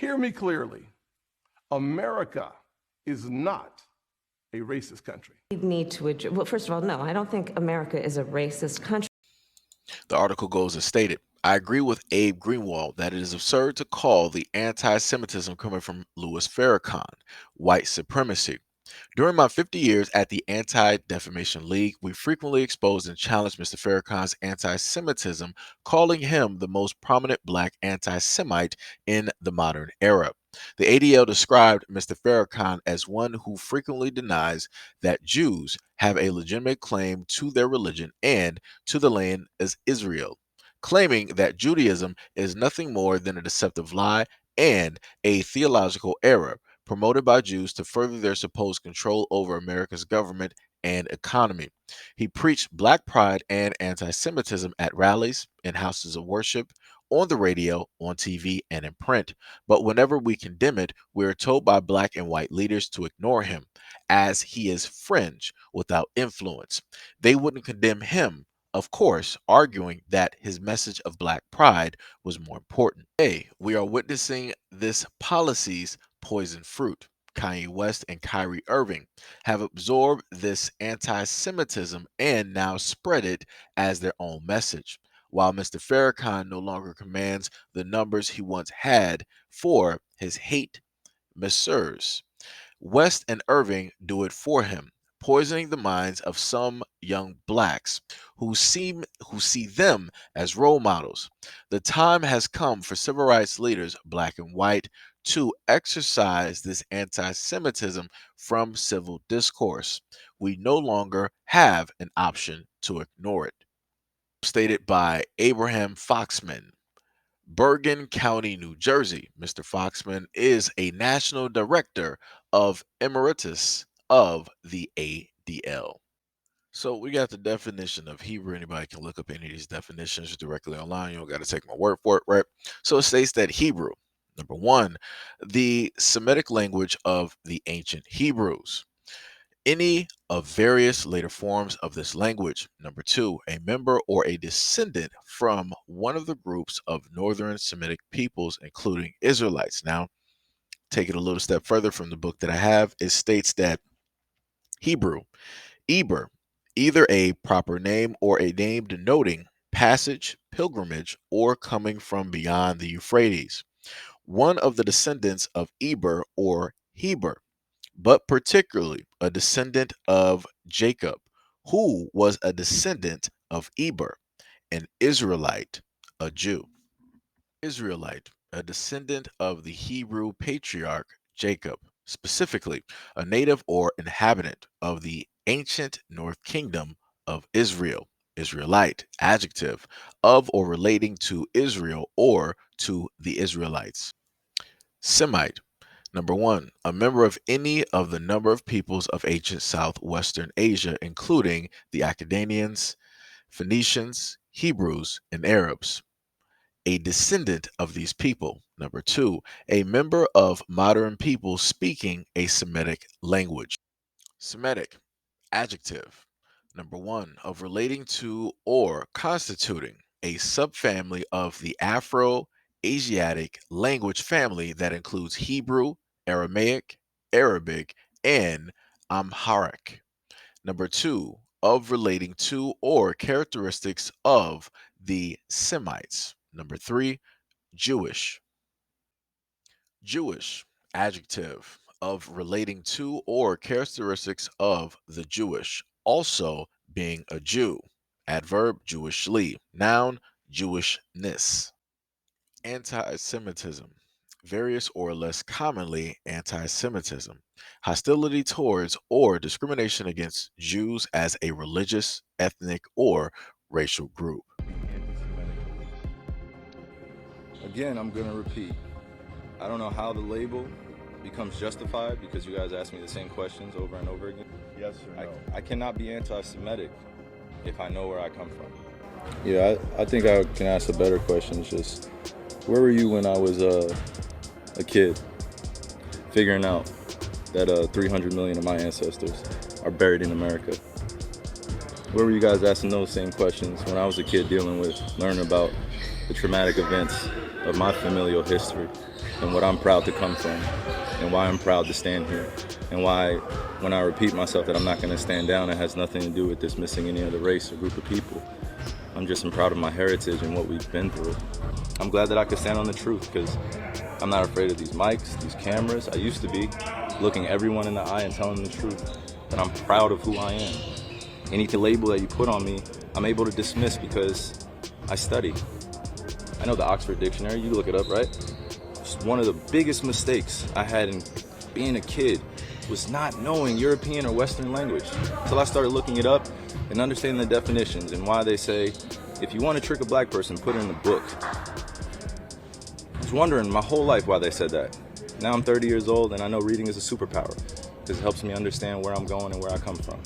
Hear me clearly. America is not a racist country. We need to address, well, first of all, no, I don't think America is a racist country. The article goes as stated. I agree with Abe Greenwald that it is absurd to call the anti-Semitism coming from Louis Farrakhan white supremacy. During my 50 years at the Anti-Defamation League, we frequently exposed and challenged Mr. Farrakhan's anti-Semitism, calling him the most prominent black anti-Semite in the modern era. The ADL described Mr. Farrakhan as one who frequently denies that Jews have a legitimate claim to their religion and to the land as Israel, claiming that Judaism is nothing more than a deceptive lie and a theological error promoted by Jews to further their supposed control over America's government and economy. He preached black pride and anti-Semitism at rallies, in houses of worship, on the radio, on TV, and in print. But whenever we condemn it, we are told by black and white leaders to ignore him, as he is fringe without influence. They wouldn't condemn him, of course, arguing that his message of black pride was more important. Today, we are witnessing this policy's poison fruit. Kanye West and Kyrie Irving have absorbed this anti-Semitism and now spread it as their own message. While Mr. Farrakhan no longer commands the numbers he once had for his hate messrs, West and Irving do it for him, poisoning the minds of some young blacks who see them as role models. The time has come for civil rights leaders, black and white, to exercise this anti-Semitism from civil discourse. We no longer have an option to ignore it. Stated by Abraham Foxman, Bergen County, New Jersey. Mr. Foxman is a national director of emeritus of the ADL. So we got the definition of Hebrew. Anybody can look up any of these definitions directly online. You don't got to take my word for it, right? So it states that Hebrew, number one, the Semitic language of the ancient Hebrews. Any of various later forms of this language. Number two, a member or a descendant from one of the groups of northern Semitic peoples, including Israelites. Now, take it a little step further from the book that I have. It states that Hebrew, Eber, either a proper name or a name denoting passage, pilgrimage, or coming from beyond the Euphrates. One of the descendants of Eber or Heber, but particularly a descendant of Jacob, who was a descendant of Eber, an Israelite, a Jew. Israelite, a descendant of the Hebrew patriarch Jacob, specifically a native or inhabitant of the ancient North Kingdom of Israel. Israelite, adjective, of or relating to Israel or to the Israelites. Semite, number one, a member of any of the number of peoples of ancient southwestern Asia, including the Akkadians, Phoenicians, Hebrews, and Arabs. A descendant of these people. Number two, a member of modern people speaking a Semitic language. Semitic, adjective. Number one, of relating to or constituting a subfamily of the Afro-Asiatic language family that includes Hebrew, Aramaic, Arabic, and Amharic. Number two, of relating to or characteristics of the Semites. Number three, Jewish. Jewish, adjective, of relating to or characteristics of the Jewish, also being a Jew. Adverb, Jewishly. Noun, Jewishness. Anti-Semitism, various or less commonly anti-Semitism, hostility towards or discrimination against Jews as a religious, ethnic, or racial group. Again, I'm going to repeat. I don't know how the label becomes justified because you guys ask me the same questions over and over again. Yes or no? I cannot be anti-Semitic if I know where I come from. Yeah, I think I can ask a better question. It's just, where were you when I was a kid, figuring out that 300 million of my ancestors are buried in America? Where were you guys asking those same questions when I was a kid learning about the traumatic events of my familial history and what I'm proud to come from, and why I'm proud to stand here, and why when I repeat myself that I'm not going to stand down, it has nothing to do with dismissing any other race or group of people. I'm just proud of my heritage and what we've been through. I'm glad that I could stand on the truth, because I'm not afraid of these mics, these cameras. I used to be, looking everyone in the eye and telling them the truth, that I'm proud of who I am. Any label that you put on me, I'm able to dismiss because I study. I know the Oxford Dictionary, you look it up, right? One of the biggest mistakes I had in being a kid was not knowing European or Western language. Until I started looking it up and understanding the definitions and why they say, if you want to trick a black person, put it in the book. I was wondering my whole life why they said that. Now I'm 30 years old and I know reading is a superpower because it helps me understand where I'm going and where I come from.